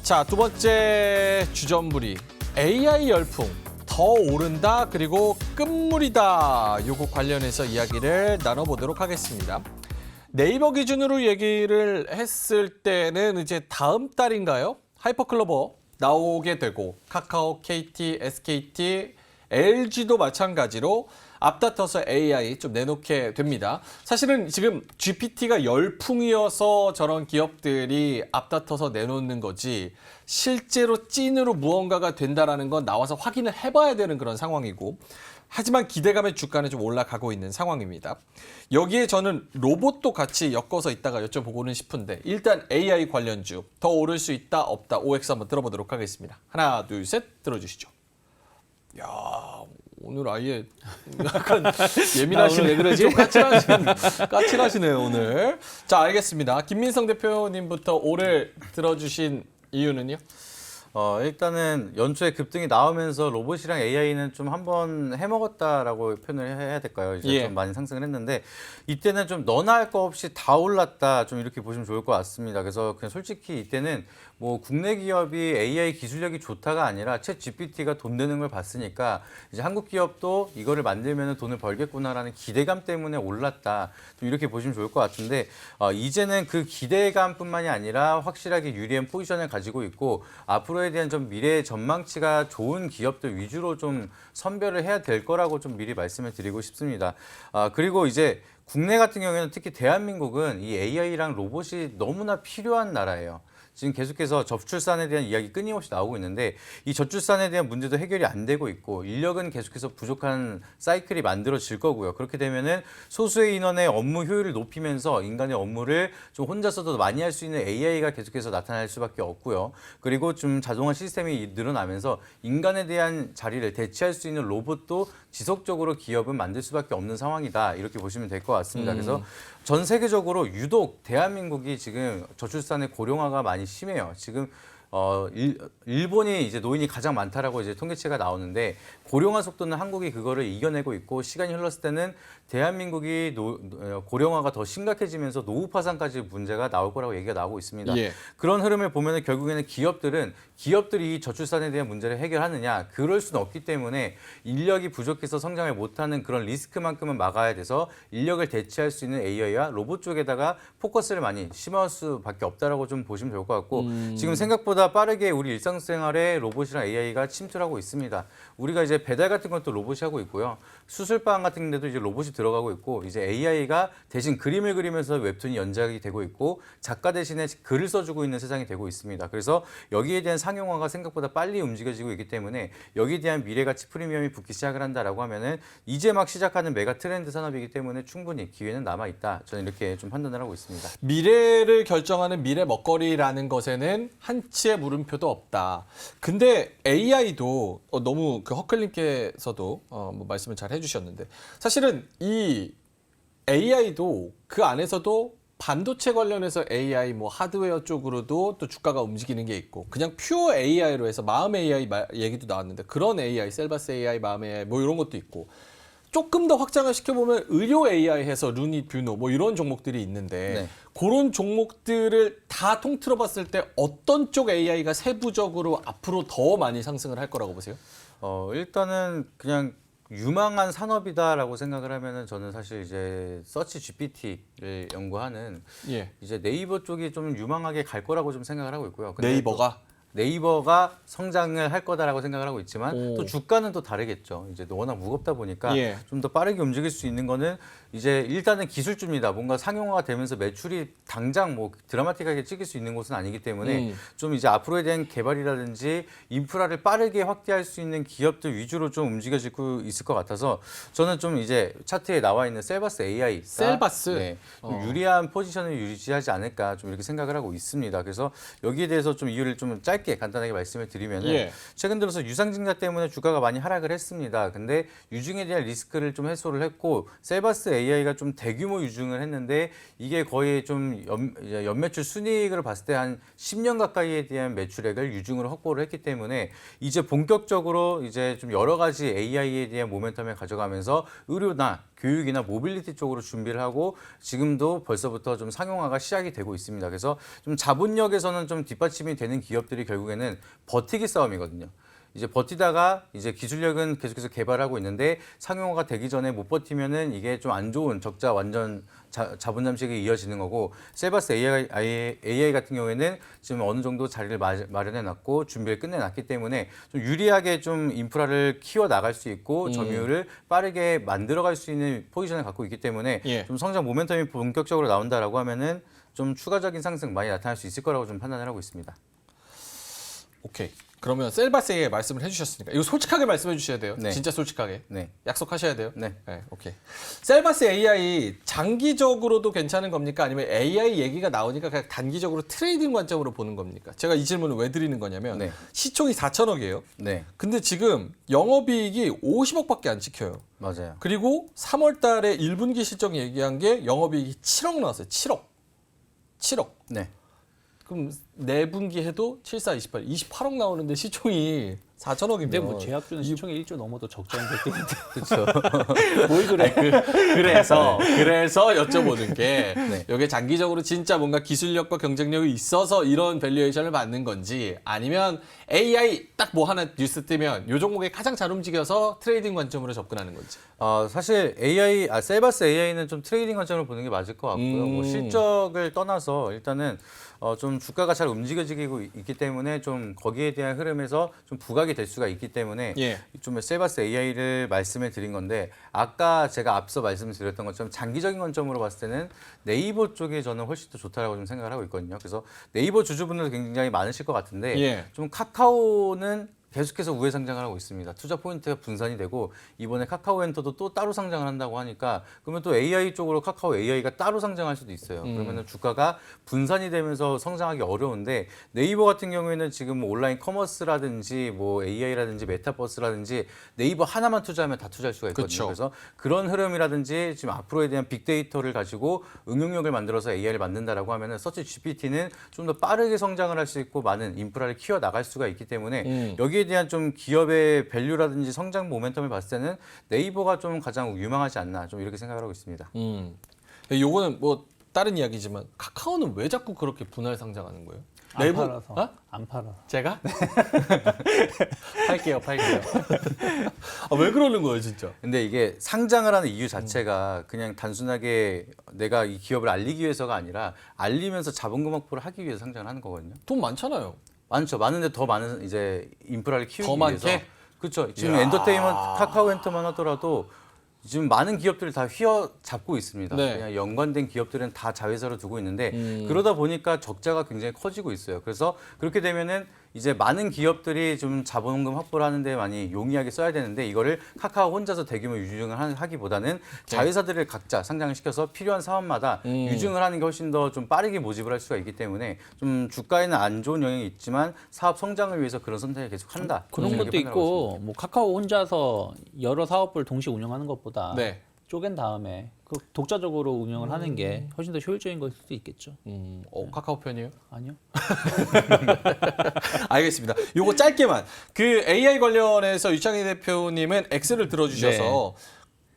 자, 두 번째 주전부리. AI 열풍 더 오른다 그리고 끝물이다. 요거 관련해서 이야기를 나눠보도록 하겠습니다. 네이버 기준으로 얘기를 했을 때는 이제 다음 달인가요? 하이퍼클로버 나오게 되고 카카오, KT, SKT, LG도 마찬가지로 앞다퉈서 AI 좀 내놓게 됩니다. 사실은 지금 GPT가 열풍이어서 저런 기업들이 앞다퉈서 내놓는 거지 실제로 찐으로 무언가가 된다라는 건 나와서 확인을 해봐야 되는 그런 상황이고 하지만 기대감의 주가는 좀 올라가고 있는 상황입니다. 여기에 저는 로봇도 같이 엮어서 이따가 여쭤보고는 싶은데 일단 AI 관련주 더 오를 수 있다 없다 OX 한번 들어보도록 하겠습니다. 하나 둘 셋 들어주시죠. 야 오늘 아예 약간 예민하시네. 왜 그러지? 좀 까칠하시네요 오늘. 자 알겠습니다. 김민성 대표님부터 올해 들어주신 이유는요? 일단은 연초에 급등이 나오면서 로봇이랑 AI는 좀 한번 해먹었다라고 표현을 해야 될까요? 이제 좀 많이 상승을 했는데 이때는 좀 너나 할 거 없이 다 올랐다 좀 이렇게 보시면 좋을 것 같습니다. 그래서 그냥 솔직히 이때는 뭐 국내 기업이 AI 기술력이 좋다가 아니라 챗 GPT가 돈 되는 걸 봤으니까 이제 한국 기업도 이거를 만들면 돈을 벌겠구나라는 기대감 때문에 올랐다. 좀 이렇게 보시면 좋을 것 같은데 이제는 그 기대감뿐만이 아니라 확실하게 유리한 포지션을 가지고 있고 앞으로에 대한 좀 미래 전망치가 좋은 기업들 위주로 좀 선별을 해야 될 거라고 좀 미리 말씀을 드리고 싶습니다. 그리고 이제 국내 같은 경우에는 특히 대한민국은 이 AI랑 로봇이 너무나 필요한 나라예요. 지금 계속해서 저출산에 대한 이야기 끊임없이 나오고 있는데 이 저출산에 대한 문제도 해결이 안 되고 있고 인력은 계속해서 부족한 사이클이 만들어질 거고요. 그렇게 되면은 소수의 인원의 업무 효율을 높이면서 인간의 업무를 좀 혼자서도 많이 할 수 있는 AI가 계속해서 나타날 수밖에 없고요. 그리고 좀 자동화 시스템이 늘어나면서 인간에 대한 자리를 대체할 수 있는 로봇도 지속적으로 기업은 만들 수밖에 없는 상황이다. 이렇게 보시면 될 것 같습니다. 그래서 전 세계적으로 유독 대한민국이 지금 저출산의 고령화가 많이 심해요. 지금 일본이 이제 노인이 가장 많다라고 이제 통계치가 나오는데 고령화 속도는 한국이 그거를 이겨내고 있고 시간이 흘렀을 때는 대한민국이 고령화가 더 심각해지면서 노후 파산까지 문제가 나올 거라고 얘기가 나오고 있습니다. 그런 흐름을 보면 결국에는 기업들이 저출산에 대한 문제를 해결하느냐 그럴 수는 없기 때문에 인력이 부족해서 성장을 못하는 그런 리스크만큼은 막아야 돼서 인력을 대체할 수 있는 AI와 로봇 쪽에다가 포커스를 많이 심을 수밖에 없다라고 좀 보시면 좋을 것 같고 지금 생각보다 빠르게 우리 일상생활에 로봇이랑 AI가 침투하고 있습니다. 우리가 이제 배달 같은 것도 로봇이 하고 있고요. 수술방 같은 데도 이제 로봇이 들어가고 있고 이제 AI가 대신 그림을 그리면서 웹툰이 연작이 되고 있고 작가 대신에 글을 써주고 있는 세상이 되고 있습니다. 그래서 여기에 대한 상용화가 생각보다 빨리 움직여지고 있기 때문에 여기에 대한 미래가치 프리미엄이 붙기 시작을 한다라고 하면은 이제 막 시작하는 메가 트렌드 산업이기 때문에 충분히 기회는 남아 있다. 저는 이렇게 좀 판단을 하고 있습니다. 미래를 결정하는 미래 먹거리라는 것에는 한치의 물음표도 없다. 근데 AI도 너무 그 허클님께서도 뭐 말씀을 잘 해주셨는데 사실은 이 AI도 그 안에서도 반도체 관련해서 AI 뭐 하드웨어 쪽으로도 또 주가가 움직이는 게 있고 그냥 퓨어 AI로 해서 마음 AI 얘기도 나왔는데 그런 AI, 셀바스 AI, 마음 AI 뭐 이런 것도 있고 조금 더 확장을 시켜보면 의료 AI 해서 루니, 뷰노 뭐 이런 종목들이 있는데 그런 종목들을 다 통틀어 봤을 때 어떤 쪽 AI가 세부적으로 앞으로 더 많이 상승을 할 거라고 보세요? 일단은 그냥 유망한 산업이다라고 생각을 하면은 저는 사실 이제 서치 GPT를 연구하는 이제 네이버 쪽이 좀 유망하게 갈 거라고 좀 생각을 하고 있고요. 근데 네이버가 성장을 할 거다라고 생각을 하고 있지만 또 주가는 또 다르겠죠. 이제 워낙 무겁다 보니까 좀 더 빠르게 움직일 수 있는 거는 이제 일단은 기술주입니다. 뭔가 상용화가 되면서 매출이 당장 뭐 드라마틱하게 찍을 수 있는 곳은 아니기 때문에 좀 이제 앞으로에 대한 개발이라든지 인프라를 빠르게 확대할 수 있는 기업들 위주로 좀 움직여지고 있을 것 같아서 저는 좀 이제 차트에 나와 있는 셀바스 AI 좀 유리한 포지션을 유지하지 않을까 좀 이렇게 생각을 하고 있습니다. 그래서 여기에 대해서 좀 이유를 좀 짧게 간단하게 말씀을 드리면은 최근 들어서 유상증자 때문에 주가가 많이 하락을 했습니다. 근데 유증에 대한 리스크를 좀 해소를 했고 셀바스 AI가 좀 대규모 유증을 했는데 이게 거의 좀 연매출 순이익을 봤을 때 한 10년 가까이에 대한 매출액을 유증으로 확보를 했기 때문에 이제 본격적으로 이제 좀 여러 가지 AI에 대한 모멘텀을 가져가면서 의료나 교육이나 모빌리티 쪽으로 준비를 하고 지금도 벌써부터 좀 상용화가 시작이 되고 있습니다. 그래서 좀 자본력에서는 좀 뒷받침이 되는 기업들이 결국에는 버티기 싸움이거든요. 이제 버티다가 이제 기술력은 계속해서 개발하고 있는데 상용화가 되기 전에 못 버티면은 이게 좀 안 좋은 적자 완전 자본 잠식이 이어지는 거고, 셀바스 AI 같은 경우에는 지금 어느 정도 자리를 마련해 놨고 준비를 끝내 놨기 때문에 좀 유리하게 좀 인프라를 키워 나갈 수 있고 점유율을 빠르게 만들어 갈 수 있는 포지션을 갖고 있기 때문에 예. 좀 성장 모멘텀이 본격적으로 나온다라고 하면은 좀 추가적인 상승 많이 나타날 수 있을 거라고 좀 판단을 하고 있습니다. 오케이. 그러면 셀바스 AI 말씀을 해주셨으니까 이거 솔직하게 말씀해 주셔야 돼요. 네. 진짜 솔직하게. 네. 약속하셔야 돼요. 네. 오케이. 셀바스 AI 장기적으로도 괜찮은 겁니까? 아니면 AI 얘기가 나오니까 그냥 단기적으로 트레이딩 관점으로 보는 겁니까? 제가 이 질문을 왜 드리는 거냐면 네. 시총이 4천억이에요. 네. 근데 지금 영업이익이 50억밖에 안 찍혀요. 맞아요. 그리고 3월 달에 1분기 실적 얘기한 게 영업이익이 7억 나왔어요. 7억. 네. 그럼 4분기 해도 7, 4, 28, 28억 나오는데 시총이 4천억이면 근데 뭐 제약주는 시총이 1조 넘어도 적자인 것 때문에 그렇죠. 뭘 그래? 그래서 여쭤보는 게 네. 이게 장기적으로 진짜 뭔가 기술력과 경쟁력이 있어서 이런 밸류에이션을 받는 건지, 아니면 AI 딱 뭐 하나 뉴스 뜨면 요 종목에 가장 잘 움직여서 트레이딩 관점으로 접근하는 건지. 사실 셀바스 AI는 좀 트레이딩 관점으로 보는 게 맞을 것 같고요. 뭐 실적을 떠나서 일단은 좀 주가가 잘 움직여지고 있기 때문에 좀 거기에 대한 흐름에서 좀 부각이 될 수가 있기 때문에 예. 좀 셀바스 AI를 말씀을 드린 건데, 아까 제가 앞서 말씀드렸던 것처럼 장기적인 관점으로 봤을 때는 네이버 쪽이 저는 훨씬 더 좋다라고 좀 생각을 하고 있거든요. 그래서 네이버 주주분들 굉장히 많으실 것 같은데 예. 좀 카카오는 계속해서 우회 상장을 하고 있습니다. 투자 포인트가 분산이 되고 이번에 카카오엔터도 또 따로 상장을 한다고 하니까, 그러면 또 AI 쪽으로 카카오 AI가 따로 상장할 수도 있어요. 그러면 주가가 분산이 되면서 성장하기 어려운데, 네이버 같은 경우에는 지금 뭐 온라인 커머스라든지 뭐 AI라든지 메타버스라든지 네이버 하나만 투자하면 다 투자할 수가 있거든요. 그쵸. 그래서 그런 흐름이라든지 지금 앞으로에 대한 빅데이터를 가지고 응용력을 만들어서 AI를 만든다라고 하면은 서치 GPT는 좀 더 빠르게 성장을 할 수 있고 많은 인프라를 키워 나갈 수가 있기 때문에 여기에 대한 좀 기업의 밸류라든지 성장 모멘텀을 봤을 때는 네이버가 좀 가장 유망하지 않나, 좀 이렇게 생각을 하고 있습니다. 요거는 뭐 다른 이야기지만 카카오는 왜 자꾸 그렇게 분할 상장하는 거예요? 안 팔아서. 어? 안 팔아. 제가? 팔게요. 왜 그러는 거예요, 진짜? 근데 이게 상장을 하는 이유 자체가 그냥 단순하게 내가 이 기업을 알리기 위해서가 아니라 알리면서 자본금 확보를 하기 위해서 상장을 하는 거거든요. 돈 많잖아요. 많죠. 많은데 더 많은 이제 인프라를 키우기 더 위해서. 많게? 그렇죠. 지금 이야. 엔터테인먼트 카카오엔터만 하더라도 지금 많은 기업들을 다 휘어잡고 있습니다. 네. 그냥 연관된 기업들은 다 자회사로 두고 있는데 그러다 보니까 적자가 굉장히 커지고 있어요. 그래서 그렇게 되면은 이제 많은 기업들이 좀 자본금 확보를 하는데 많이 용이하게 써야 되는데, 이거를 카카오 혼자서 대규모 유증을 하기보다는 자회사들을 각자 상장을 시켜서 필요한 사업마다 유증을 하는 게 훨씬 더 좀 빠르게 모집을 할 수가 있기 때문에 좀 주가에는 안 좋은 영향이 있지만 사업 성장을 위해서 그런 선택을 계속 한다. 그런 이렇게 것도 판단하고 있습니다. 있고, 뭐 카카오 혼자서 여러 사업을 동시에 운영하는 것보다 네. 쪼갠 다음에 그 독자적으로 운영을 하는 게 훨씬 더 효율적인 걸 수도 있겠죠. 카카오 편이에요? 아니요? 알겠습니다. 요거 짧게만. 그 AI 관련해서 유창희 대표님은 X를 들어주셔서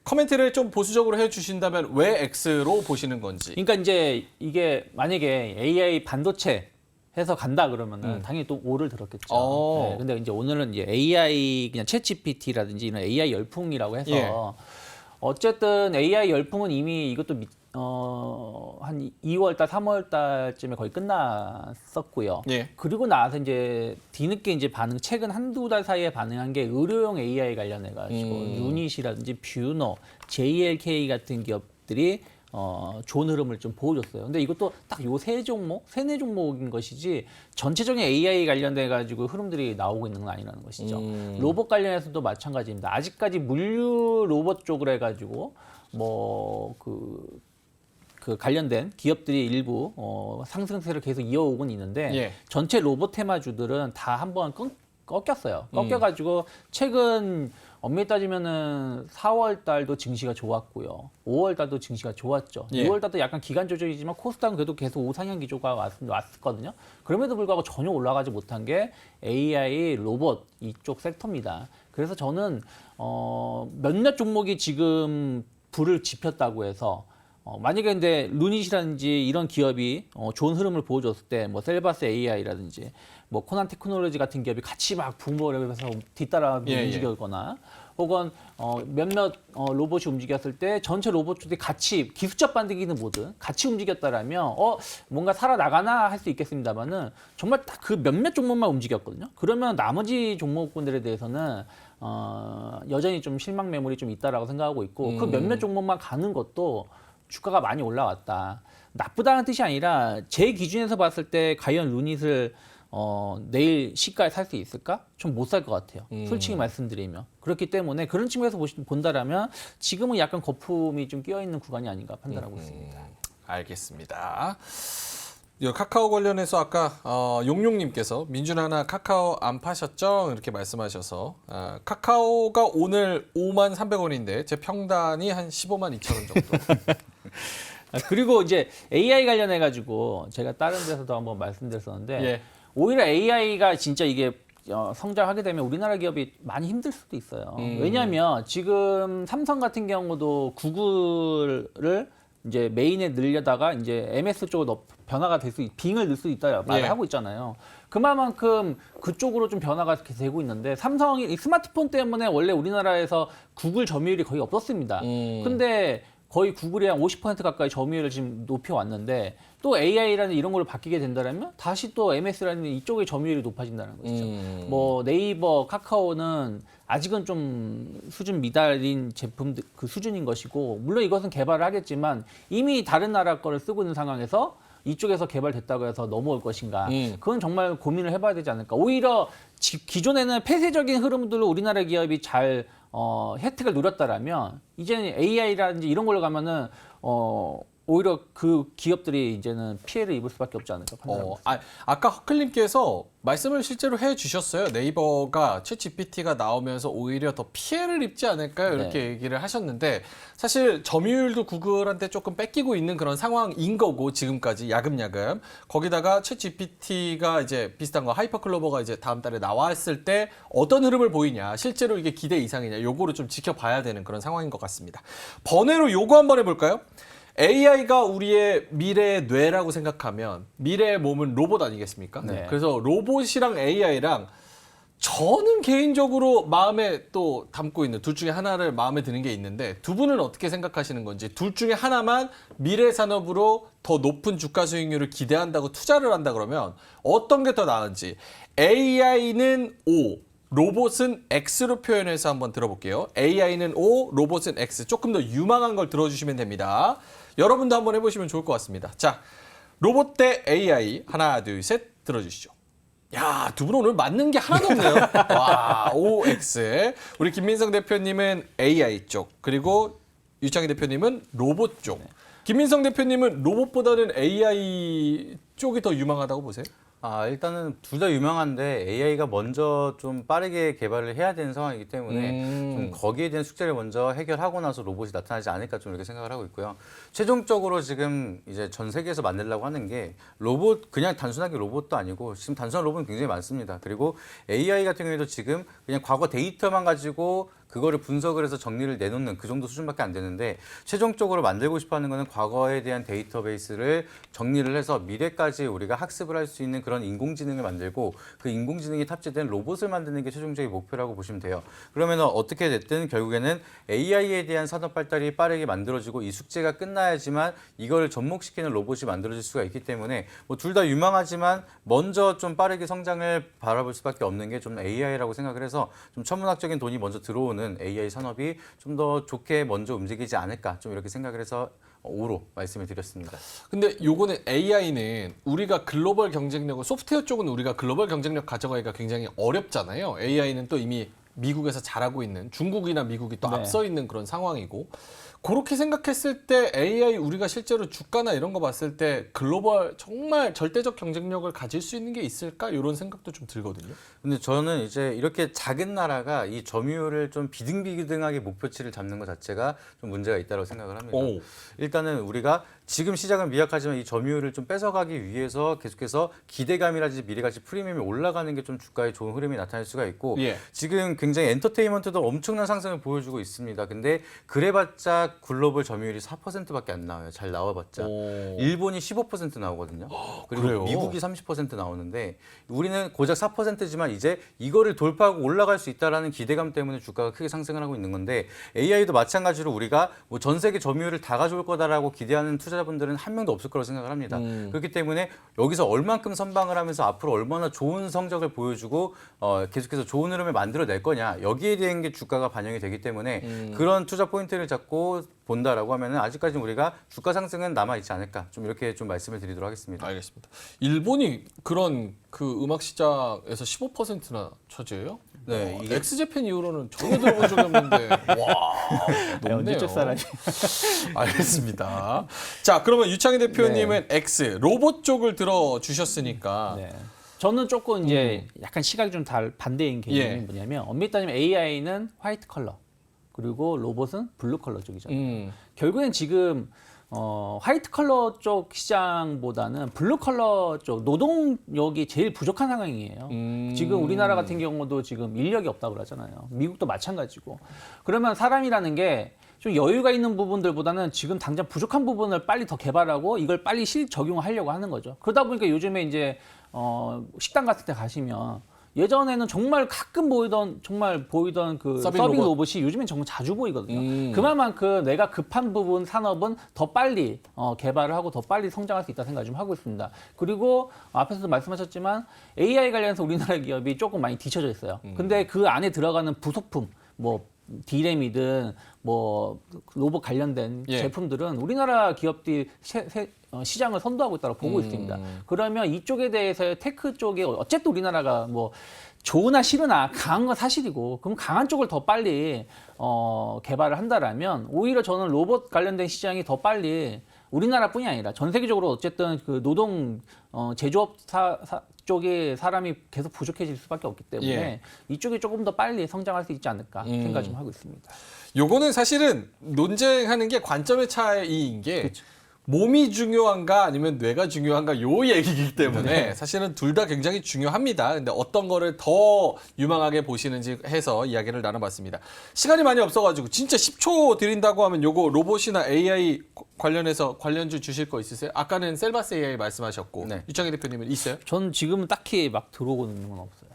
커멘트를 좀 보수적으로 해주신다면 왜 X로 보시는 건지. 그러니까 이제 이게 만약에 AI 반도체 해서 간다 그러면은 당연히 또 O를 들었겠죠. 어. 네, 근데 이제 오늘은 이제 AI 그냥 챗GPT라든지 이런 AI 열풍이라고 해서 예. 어쨌든 AI 열풍은 이미 이것도 한 2월달, 3월달쯤에 거의 끝났었고요. 예. 그리고 나서 이제 뒤늦게 이제 최근 한두 달 사이에 반응한 게 의료용 AI 관련해가지고 유닛이라든지 뷰노, JLK 같은 기업들이 좋은 흐름을 좀 보여줬어요. 근데 이것도 딱 요 세네 종목인 것이지 전체적인 AI 관련돼 가지고 흐름들이 나오고 있는 건 아니라는 것이죠. 로봇 관련해서도 마찬가지입니다. 아직까지 물류 로봇 쪽으로 해가지고 그 관련된 기업들이 일부 상승세를 계속 이어오곤 있는데 예. 전체 로봇 테마주들은 다 한번 꺾였어요. 꺾여가지고 최근 엄밀히 따지면은 4월 달도 증시가 좋았고요. 5월 달도 증시가 좋았죠. 예. 6월 달도 약간 기간 조정이지만 코스닥은 그래도 계속 우상향 기조가 왔었거든요. 그럼에도 불구하고 전혀 올라가지 못한 게 AI, 로봇 이쪽 섹터입니다. 그래서 저는 몇몇 종목이 지금 불을 지폈다고 해서 만약에 근데 루닛이라든지 이런 기업이 좋은 흐름을 보여줬을 때 뭐 셀바스 AI라든지 뭐 코난 테크놀로지 같은 기업이 같이 막 붐을 해서 뒤따라 예, 움직였거나 혹은 몇몇 로봇이 움직였을 때 전체 로봇들이 같이 기술적 반대기는 뭐든 같이 움직였다라면 뭔가 살아나가나 할 수 있겠습니다만은 정말 딱 그 몇몇 종목만 움직였거든요. 그러면 나머지 종목군들에 대해서는 여전히 좀 실망 매물이 좀 있다라고 생각하고 있고 그 몇몇 종목만 가는 것도 주가가 많이 올라왔다. 나쁘다는 뜻이 아니라 제 기준에서 봤을 때 과연 루닛을 내일 시가에 살 수 있을까? 좀 못 살 것 같아요. 솔직히 말씀드리면. 그렇기 때문에 그런 측면에서 본다라면 지금은 약간 거품이 좀 끼어있는 구간이 아닌가 판단하고 있습니다. 알겠습니다. 이 카카오 관련해서 아까 용용님께서 민준하나 카카오 안 파셨죠? 이렇게 말씀하셔서 카카오가 오늘 53,300원인데 제 평단이 한 152,000원 정도. 그리고 이제 AI 관련해 가지고 제가 다른 데서도 한번 말씀드렸었는데 예. 오히려 AI가 진짜 이게 성장하게 되면 우리나라 기업이 많이 힘들 수도 있어요. 왜냐하면 지금 삼성 같은 경우도 구글을 이제 메인에 늘려다가 이제 MS 쪽으로 변화가 될 수 빙을 넣을 수 있다 말을 예. 하고 있잖아요. 그만큼 그쪽으로 좀 변화가 되고 있는데 삼성이 이 스마트폰 때문에 원래 우리나라에서 구글 점유율이 거의 없었습니다. 근데 거의 구글이 한 50% 가까이 점유율을 지금 높여왔는데 또 AI라는 이런 걸로 바뀌게 된다면 다시 또 MS라는 이쪽의 점유율이 높아진다는 것이죠. 뭐 네이버, 카카오는 아직은 좀 수준 미달인 제품들 그 수준인 것이고 물론 이것은 개발을 하겠지만 이미 다른 나라 거를 쓰고 있는 상황에서 이쪽에서 개발됐다고 해서 넘어올 것인가 그건 정말 고민을 해봐야 되지 않을까. 오히려 기존에는 폐쇄적인 흐름들로 우리나라 기업이 잘 혜택을 누렸다라면 이제는 AI라든지 이런 걸로 가면은 오히려 그 기업들이 이제는 피해를 입을 수밖에 없지 않을까 판단합니다. 아까 허클님께서 말씀을 실제로 해주셨어요. 네이버가 챗GPT가 나오면서 오히려 더 피해를 입지 않을까요? 이렇게 얘기를 하셨는데 사실 점유율도 구글한테 조금 뺏기고 있는 그런 상황인 거고 지금까지 야금야금 거기다가 챗GPT가 이제 비슷한 거 하이퍼클로버가 이제 다음 달에 나왔을 때 어떤 흐름을 보이냐 실제로 이게 기대 이상이냐 요거를 좀 지켜봐야 되는 그런 상황인 것 같습니다. 번외로 요거 한번 해볼까요? AI가 우리의 미래의 뇌라고 생각하면 미래의 몸은 로봇 아니겠습니까? 네. 그래서 로봇이랑 AI랑 저는 개인적으로 마음에 또 담고 있는 둘 중에 하나를 마음에 드는 게 있는데 두 분은 어떻게 생각하시는 건지 둘 중에 하나만 미래 산업으로 더 높은 주가 수익률을 기대한다고 투자를 한다 그러면 어떤 게 더 나은지 AI는 O 로봇은 X로 표현해서 한번 들어볼게요. AI는 O, 로봇은 X. 조금 더 유망한 걸 들어주시면 됩니다. 여러분도 한번 해보시면 좋을 것 같습니다. 자, 로봇 대 AI 하나, 둘, 셋 들어주시죠. 야, 두 분 오늘 맞는 게 하나도 없네요. 와, OX. 우리 김민성 대표님은 AI 쪽, 그리고 유창희 대표님은 로봇 쪽. 김민성 대표님은 로봇보다는 AI 쪽이 더 유망하다고 보세요? 일단은 둘 다 유명한데 AI가 먼저 좀 빠르게 개발을 해야 되는 상황이기 때문에 좀 거기에 대한 숙제를 먼저 해결하고 나서 로봇이 나타나지 않을까 좀 이렇게 생각을 하고 있고요. 최종적으로 지금 이제 전 세계에서 만들려고 하는 게 로봇 그냥 단순하게 로봇도 아니고 지금 단순한 로봇은 굉장히 많습니다. 그리고 AI 같은 경우에도 지금 그냥 과거 데이터만 가지고 그거를 분석을 해서 정리를 내놓는 그 정도 수준밖에 안 되는데 최종적으로 만들고 싶어 하는 거는 과거에 대한 데이터베이스를 정리를 해서 미래까지 우리가 학습을 할 수 있는 그런 인공지능을 만들고 그 인공지능이 탑재된 로봇을 만드는 게 최종적인 목표라고 보시면 돼요. 그러면 어떻게 됐든 결국에는 AI에 대한 산업 발달이 빠르게 만들어지고 이 숙제가 끝나야지만 이걸 접목시키는 로봇이 만들어질 수가 있기 때문에 뭐 둘 다 유망하지만 먼저 좀 빠르게 성장을 바라볼 수밖에 없는 게 좀 AI라고 생각을 해서 좀 천문학적인 돈이 먼저 들어오는 AI 산업이 좀 더 좋게 먼저 움직이지 않을까 좀 이렇게 생각을 해서 5로 말씀을 드렸습니다. 근데 요거는 AI는 우리가 글로벌 경쟁력을 소프트웨어 쪽은 우리가 글로벌 경쟁력 가져가기가 굉장히 어렵잖아요. AI는 또 이미 미국에서 잘하고 있는 중국이나 미국이 또 앞서 있는 그런 상황이고 그렇게 생각했을 때 AI 우리가 실제로 주가나 이런 거 봤을 때 글로벌 정말 절대적 경쟁력을 가질 수 있는 게 있을까? 이런 생각도 좀 들거든요. 근데 저는 이제 이렇게 작은 나라가 이 점유율을 좀 비등비등하게 목표치를 잡는 것 자체가 좀 문제가 있다고 생각을 합니다. 일단은 우리가 지금 시작은 미약하지만 이 점유율을 좀 뺏어가기 위해서 계속해서 기대감이라든지 미래가치 프리미엄이 올라가는 게 좀 주가에 좋은 흐름이 나타날 수가 있고 지금 굉장히 엔터테인먼트도 엄청난 상승을 보여주고 있습니다. 근데 그래봤자 우리나라 글로벌 점유율이 4%밖에 안 나와요. 잘 나와봤자. 오. 일본이 15% 나오거든요. 그리고 그래요? 미국이 30% 나오는데 우리는 고작 4%지만 이제 이거를 돌파하고 올라갈 수 있다라는 기대감 때문에 주가가 크게 상승을 하고 있는 건데 AI도 마찬가지로 우리가 뭐 전 세계 점유율을 다 가져올 거다라고 기대하는 투자자분들은 한 명도 없을 거라고 생각을 합니다. 그렇기 때문에 여기서 얼만큼 선방을 하면서 앞으로 얼마나 좋은 성적을 보여주고 계속해서 좋은 흐름을 만들어낼 거냐 여기에 대한 게 주가가 반영이 되기 때문에 그런 투자 포인트를 잡고 본다라고 하면은 아직까지는 우리가 주가 상승은 남아 있지 않을까 좀 이렇게 좀 말씀을 드리도록 하겠습니다. 알겠습니다. 일본이 그런 그 음악 시장에서 15%나 차지해요? 네, 이게 엑스제팬 이후로는 전혀 들어본 적이 없는데 와 높네요. 언제적 사람이. 알겠습니다. 자 그러면 유창희 대표님은 X 로봇 쪽을 들어 주셨으니까 네. 저는 조금 이제 약간 시각이 좀 반대인 개념이 예. 뭐냐면 엄밀히 따지면 AI는 화이트 컬러 그리고 로봇은 블루 컬러 쪽이잖아요. 결국엔 지금 화이트 컬러 쪽 시장보다는 블루 컬러 쪽 노동력이 제일 부족한 상황이에요. 지금 우리나라 같은 경우도 지금 인력이 없다고 그러잖아요. 미국도 마찬가지고. 그러면 사람이라는 게 좀 여유가 있는 부분들보다는 지금 당장 부족한 부분을 빨리 더 개발하고 이걸 빨리 적용하려고 하는 거죠. 그러다 보니까 요즘에 이제 식당 같은 데 가시면 예전에는 정말 가끔 보이던 그 서빙 로봇이 요즘엔 정말 자주 보이거든요. 그만큼 내가 급한 부분 산업은 더 빨리 개발을 하고 더 빨리 성장할 수 있다 생각 좀 하고 있습니다. 그리고 앞에서도 말씀하셨지만 AI 관련해서 우리나라 기업이 조금 많이 뒤쳐져 있어요. 근데 그 안에 들어가는 부속품 뭐 D램이든 뭐 로봇 관련된 예. 제품들은 우리나라 기업들이 시장을 선도하고 있다고 보고 있습니다. 그러면 이쪽에 대해서 테크 쪽에 어쨌든 우리나라가 뭐 좋으나 싫으나 강한 건 사실이고 그럼 강한 쪽을 더 빨리 개발을 한다라면 오히려 저는 로봇 관련된 시장이 더 빨리 우리나라뿐이 아니라 전 세계적으로 어쨌든 그 노동 제조업 쪽에 사람이 계속 부족해질 수밖에 없기 때문에 예. 이쪽이 조금 더 빨리 성장할 수 있지 않을까 생각 좀 하고 있습니다. 요거는 사실은 논쟁하는 게 관점의 차이인 게 그쵸. 몸이 중요한가 아니면 뇌가 중요한가 요 얘기이기 때문에 사실은 둘 다 굉장히 중요합니다. 근데 어떤 거를 더 유망하게 보시는지 해서 이야기를 나눠봤습니다. 시간이 많이 없어가지고 진짜 10초 드린다고 하면 요거 로봇이나 AI 관련해서 관련주 주실 거 있으세요? 아까는 셀바스 AI 말씀하셨고 네. 유창희 대표님은 있어요? 저는 지금은 딱히 막 들어오고 있는 건 없어요.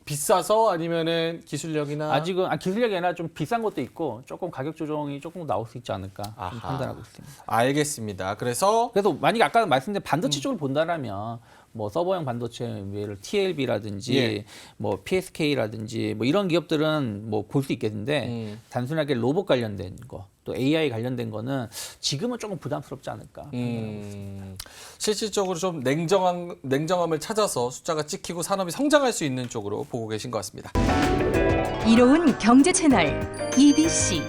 비싸서 아니면은 기술력이나 아직은 기술력이 아니라 좀 비싼 것도 있고 조금 가격 조정이 조금 나올 수 있지 않을까 좀 아하. 판단하고 있습니다. 알겠습니다. 그래서 그래서 만약에 아까 말씀드린 반도체 쪽을 본다라면 뭐 서버형 반도체 예를 TLB라든지 예. 뭐 PSK라든지 뭐 이런 기업들은 뭐 볼 수 있겠는데 단순하게 로봇 관련된 거 또 AI 관련된 거는 지금은 조금 부담스럽지 않을까. 실질적으로 좀 냉정함을 찾아서 숫자가 찍히고 산업이 성장할 수 있는 쪽으로 보고 계신 것 같습니다. 이로운 경제 채널 EBC